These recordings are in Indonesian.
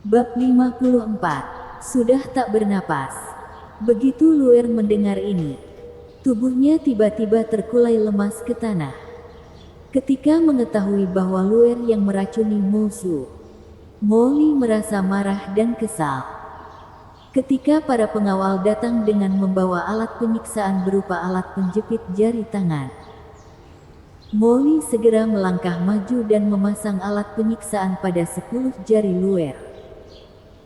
Bab 54. Sudah tak bernapas. Begitu Luer mendengar ini, tubuhnya tiba-tiba terkulai lemas ke tanah. Ketika mengetahui bahwa Luer yang meracuni Mosu, Molly merasa marah dan kesal. Ketika para pengawal datang dengan membawa alat penyiksaan berupa alat penjepit jari tangan, Molly segera melangkah maju dan memasang alat penyiksaan pada 10 jari Luer.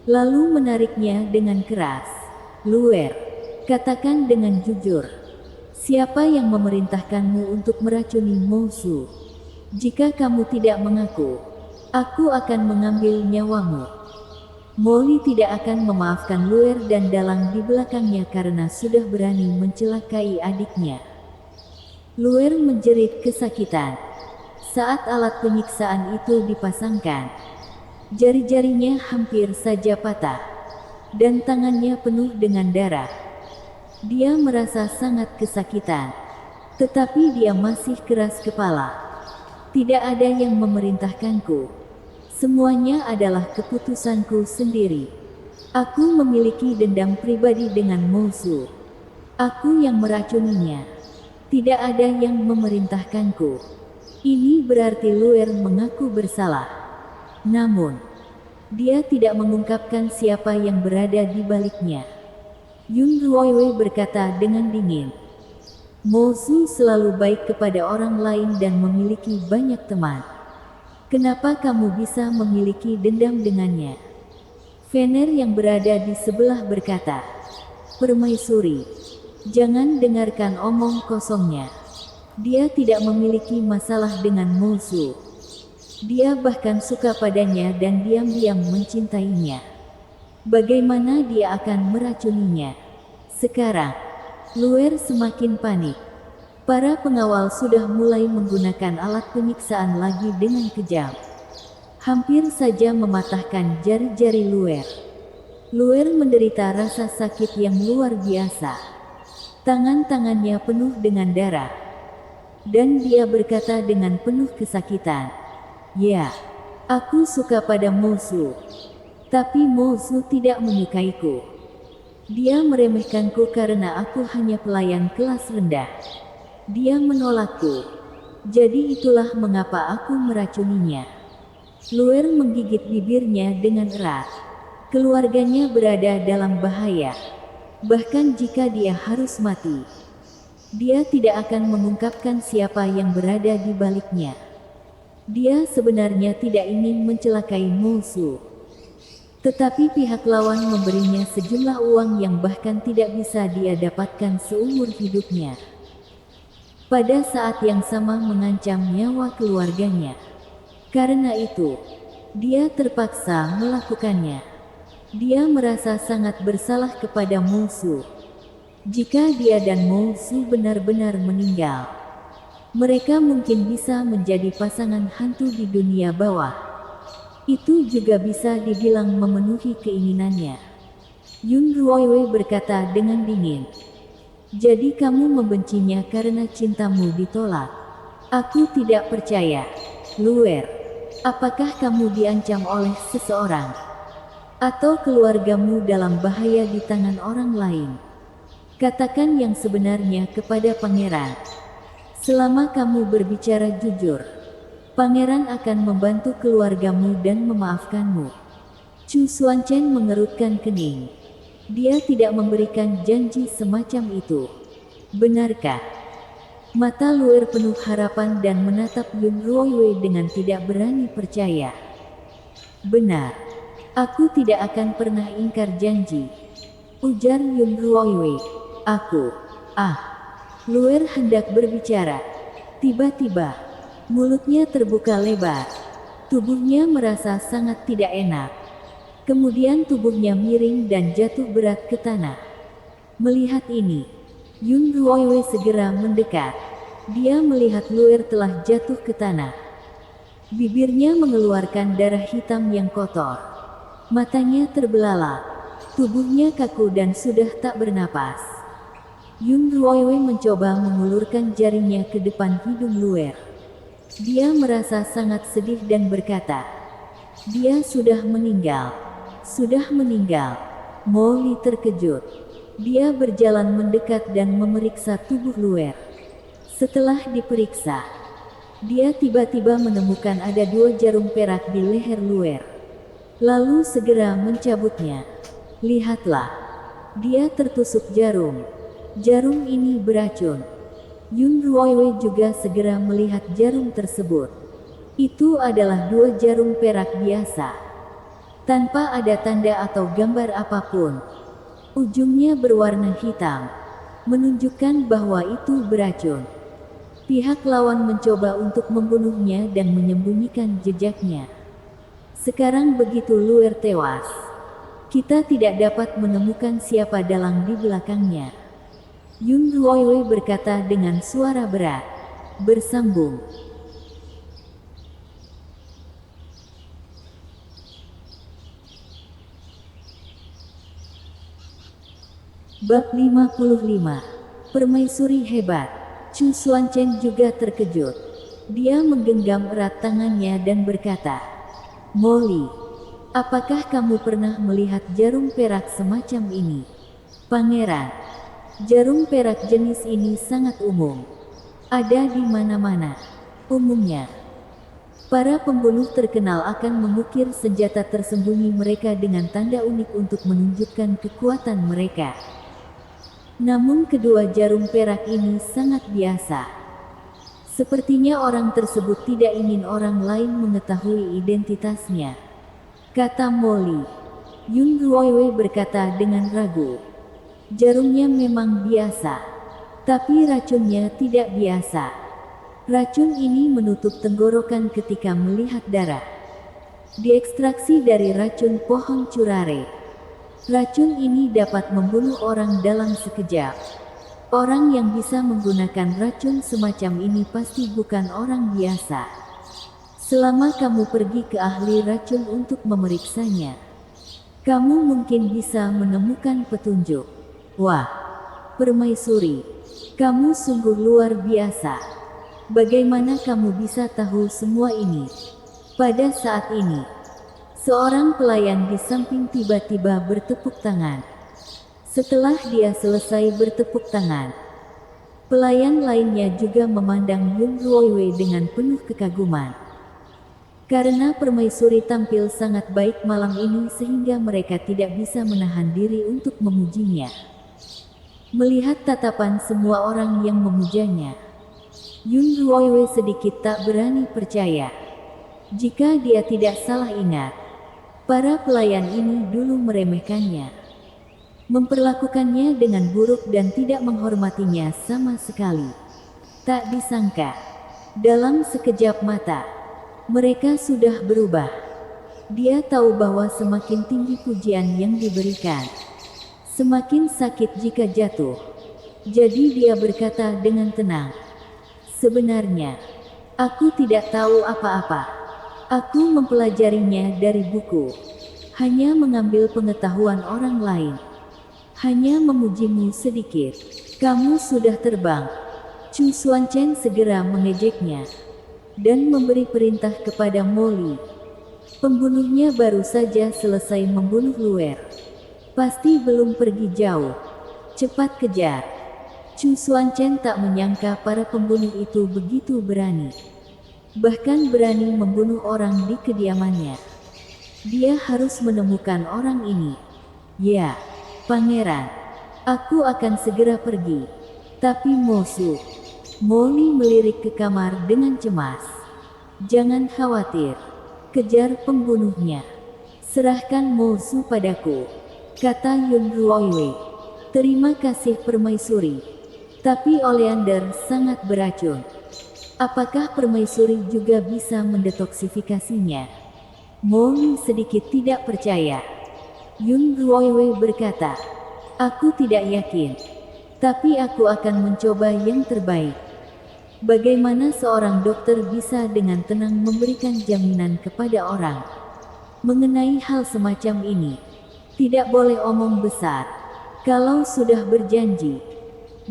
Lalu menariknya dengan keras. Luer, katakan dengan jujur, siapa yang memerintahkanmu untuk meracuni Mosu? Jika kamu tidak mengaku, aku akan mengambil nyawamu. Molly tidak akan memaafkan Luer dan dalang di belakangnya karena sudah berani mencelakai adiknya. Luer menjerit kesakitan. Saat alat penyiksaan itu dipasangkan, jari-jarinya hampir saja patah, dan tangannya penuh dengan darah. Dia merasa sangat kesakitan, tetapi dia masih keras kepala. Tidak ada yang memerintahkanku. Semuanya adalah keputusanku sendiri. Aku memiliki dendam pribadi dengan Mosu. Aku yang meracuninya. Tidak ada yang memerintahkanku. Ini berarti Luer mengaku bersalah. Namun, dia tidak mengungkapkan siapa yang berada di baliknya. Yun Ruoiwei berkata dengan dingin, Mosu selalu baik kepada orang lain dan memiliki banyak teman. Kenapa kamu bisa memiliki dendam dengannya? Fener yang berada di sebelah berkata, Permaisuri, jangan dengarkan omong kosongnya. Dia tidak memiliki masalah dengan Mosu. Dia bahkan suka padanya dan diam-diam mencintainya. Bagaimana dia akan meracuninya? Sekarang, Luer semakin panik. Para pengawal sudah mulai menggunakan alat penyiksaan lagi dengan kejam. Hampir saja mematahkan jari-jari Luer. Luer menderita rasa sakit yang luar biasa. Tangan-tangannya penuh dengan darah. Dan dia berkata dengan penuh kesakitan, Ya, aku suka pada Mosu. Tapi Mosu tidak menyukaiku. Dia meremehkanku karena aku hanya pelayan kelas rendah. Dia menolakku. Jadi itulah mengapa aku meracuninya. Luer menggigit bibirnya dengan erat. Keluarganya berada dalam bahaya. Bahkan jika dia harus mati, dia tidak akan mengungkapkan siapa yang berada di baliknya. Dia sebenarnya tidak ingin mencelakai Mosu. Tetapi pihak lawan memberinya sejumlah uang yang bahkan tidak bisa dia dapatkan seumur hidupnya. Pada saat yang sama mengancam nyawa keluarganya. Karena itu, dia terpaksa melakukannya. Dia merasa sangat bersalah kepada Mosu. Jika dia dan Mosu benar-benar meninggal, mereka mungkin bisa menjadi pasangan hantu di dunia bawah. Itu juga bisa dibilang memenuhi keinginannya. Yun Ruoiwei berkata dengan dingin. Jadi kamu membencinya karena cintamu ditolak. Aku tidak percaya. Luer, apakah kamu diancam oleh seseorang? Atau keluargamu dalam bahaya di tangan orang lain? Katakan yang sebenarnya kepada pangeran. Selama kamu berbicara jujur, pangeran akan membantu keluargamu dan memaafkanmu. Chu Xuanchen mengerutkan kening. Dia tidak memberikan janji semacam itu. Benarkah? Mata Luer penuh harapan dan menatap Yun Ruoiwei dengan tidak berani percaya. Benar. Aku tidak akan pernah ingkar janji. Ujar Yun Ruoiwei. Luer hendak berbicara. Tiba-tiba, mulutnya terbuka lebar. Tubuhnya merasa sangat tidak enak. Kemudian tubuhnya miring dan jatuh berat ke tanah. Melihat ini, Yun Ruoiwei segera mendekat. Dia melihat Luer telah jatuh ke tanah. Bibirnya mengeluarkan darah hitam yang kotor. Matanya terbelalak. Tubuhnya kaku dan sudah tak bernapas. Yun Ruoiwei mencoba mengulurkan jarinya ke depan hidung Luer. Dia merasa sangat sedih dan berkata, dia sudah meninggal. sudah meninggal. Molly terkejut. Dia berjalan mendekat dan memeriksa tubuh Luer. Setelah diperiksa, dia tiba-tiba menemukan ada 2 jarum perak di leher Luer. Lalu segera mencabutnya. Lihatlah, dia tertusuk jarum. Jarum ini beracun. Yun Ruoiwei juga segera melihat jarum tersebut. Itu adalah 2 jarum perak biasa, tanpa ada tanda atau gambar apapun. Ujungnya berwarna hitam, menunjukkan bahwa itu beracun. Pihak lawan mencoba untuk membunuhnya dan menyembunyikan jejaknya. Sekarang begitu Luer tewas, kita tidak dapat menemukan siapa dalang di belakangnya. Yun Ruoiwei berkata dengan suara berat. Bersambung. Bab 55. Permaisuri hebat. Chu Xuanchen juga terkejut. Dia menggenggam erat tangannya dan berkata, Molly, apakah kamu pernah melihat jarum perak semacam ini? Pangeran, jarum perak jenis ini sangat umum. Ada di mana-mana. Umumnya, para pembunuh terkenal akan mengukir senjata tersembunyi mereka dengan tanda unik untuk menunjukkan kekuatan mereka. Namun kedua jarum perak ini sangat biasa. Sepertinya orang tersebut tidak ingin orang lain mengetahui identitasnya, kata Molly. Yun Ruoiwei berkata dengan ragu. Jarumnya memang biasa, tapi racunnya tidak biasa. Racun ini menutup tenggorokan ketika melihat darah. Diekstraksi dari racun pohon curare. Racun ini dapat membunuh orang dalam sekejap. Orang yang bisa menggunakan racun semacam ini pasti bukan orang biasa. Selama kamu pergi ke ahli racun untuk memeriksanya, kamu mungkin bisa menemukan petunjuk. Wah, permaisuri, kamu sungguh luar biasa. Bagaimana kamu bisa tahu semua ini? Pada saat ini, seorang pelayan di samping tiba-tiba bertepuk tangan. Setelah dia selesai bertepuk tangan, pelayan lainnya juga memandang Yun Ruoiwei dengan penuh kekaguman. Karena permaisuri tampil sangat baik malam ini sehingga mereka tidak bisa menahan diri untuk memujinya. Melihat tatapan semua orang yang memujanya, Yun Ruoiwei sedikit tak berani percaya. Jika dia tidak salah ingat, para pelayan ini dulu meremehkannya, memperlakukannya dengan buruk dan tidak menghormatinya sama sekali. Tak disangka, dalam sekejap mata, mereka sudah berubah. Dia tahu bahwa semakin tinggi pujian yang diberikan, semakin sakit jika jatuh. Jadi dia berkata dengan tenang, sebenarnya, aku tidak tahu apa-apa. Aku mempelajarinya dari buku. Hanya mengambil pengetahuan orang lain. Hanya memujimu sedikit. Kamu sudah terbang. Chu Xuanchen segera mengejeknya dan memberi perintah kepada Molly. Pembunuhnya baru saja selesai membunuh Luer. Pasti belum pergi jauh. Cepat kejar. Chu Xuanchen tak menyangka para pembunuh itu begitu berani. Bahkan berani membunuh orang di kediamannya. Dia harus menemukan orang ini. Ya, pangeran. Aku akan segera pergi. Tapi Mosu. Molly melirik ke kamar dengan cemas. Jangan khawatir. Kejar pembunuhnya. Serahkan Mosu padaku, kata Yun Ruoiwei. Terima kasih permaisuri. Tapi Oleander sangat beracun. Apakah permaisuri juga bisa mendetoksifikasinya? Molly sedikit tidak percaya. Yun Ruoiwei berkata, aku tidak yakin. Tapi aku akan mencoba yang terbaik. Bagaimana seorang dokter bisa dengan tenang memberikan jaminan kepada orang mengenai hal semacam ini? Tidak boleh omong besar. Kalau sudah berjanji,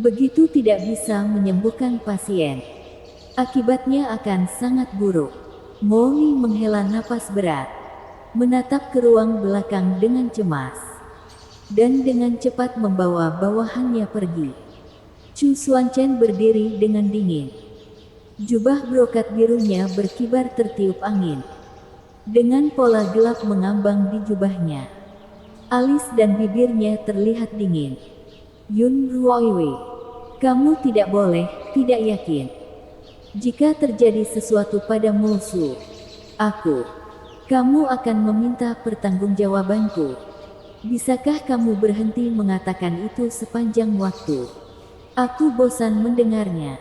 begitu tidak bisa menyembuhkan pasien, akibatnya akan sangat buruk. Molly menghela napas berat. menatap ke ruang belakang dengan cemas, dan dengan cepat membawa bawahannya pergi. Chu Xuanchen berdiri dengan dingin. Jubah brokat birunya berkibar tertiup angin. Dengan pola gelap mengambang di jubahnya. Alis dan bibirnya terlihat dingin. Yun Ruoiwei, kamu tidak boleh, tidak yakin. Jika terjadi sesuatu pada musuh, kamu akan meminta pertanggungjawabanku. Bisakah kamu berhenti mengatakan itu sepanjang waktu? Aku bosan mendengarnya.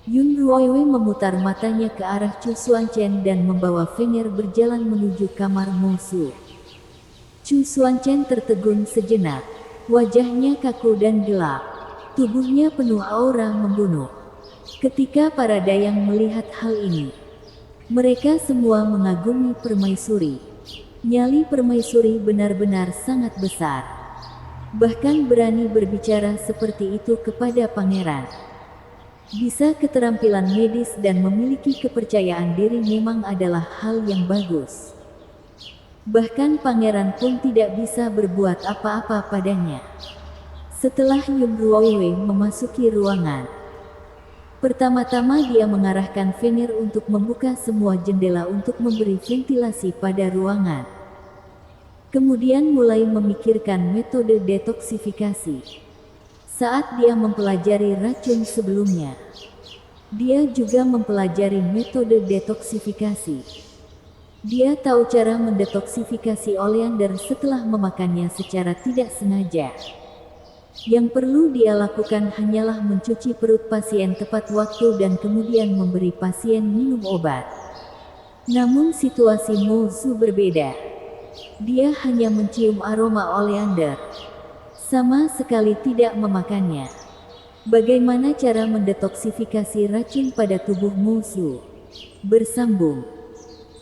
Yun Ruoiwei memutar matanya ke arah Chu Xuanchen dan membawa Fenger berjalan menuju kamar musuh. Chu Xuanchen tertegun sejenak. Wajahnya kaku dan gelap. Tubuhnya penuh aura membunuh. Ketika para dayang melihat hal ini, mereka semua mengagumi permaisuri. Nyali permaisuri benar-benar sangat besar. Bahkan berani berbicara seperti itu kepada pangeran. Bisa keterampilan medis dan memiliki kepercayaan diri memang adalah hal yang bagus. Bahkan pangeran pun tidak bisa berbuat apa-apa padanya. Setelah Yun Ruoiwei memasuki ruangan, pertama-tama dia mengarahkan Fenger untuk membuka semua jendela untuk memberi ventilasi pada ruangan. Kemudian mulai memikirkan metode detoksifikasi. Saat dia mempelajari racun sebelumnya, dia juga mempelajari metode detoksifikasi. Dia tahu cara mendetoksifikasi oleander setelah memakannya secara tidak sengaja. Yang perlu dia lakukan hanyalah mencuci perut pasien tepat waktu dan kemudian memberi pasien minum obat. Namun situasi Mozu berbeda. Dia hanya mencium aroma oleander, sama sekali tidak memakannya. Bagaimana cara mendetoksifikasi racun pada tubuh Mozu? Bersambung.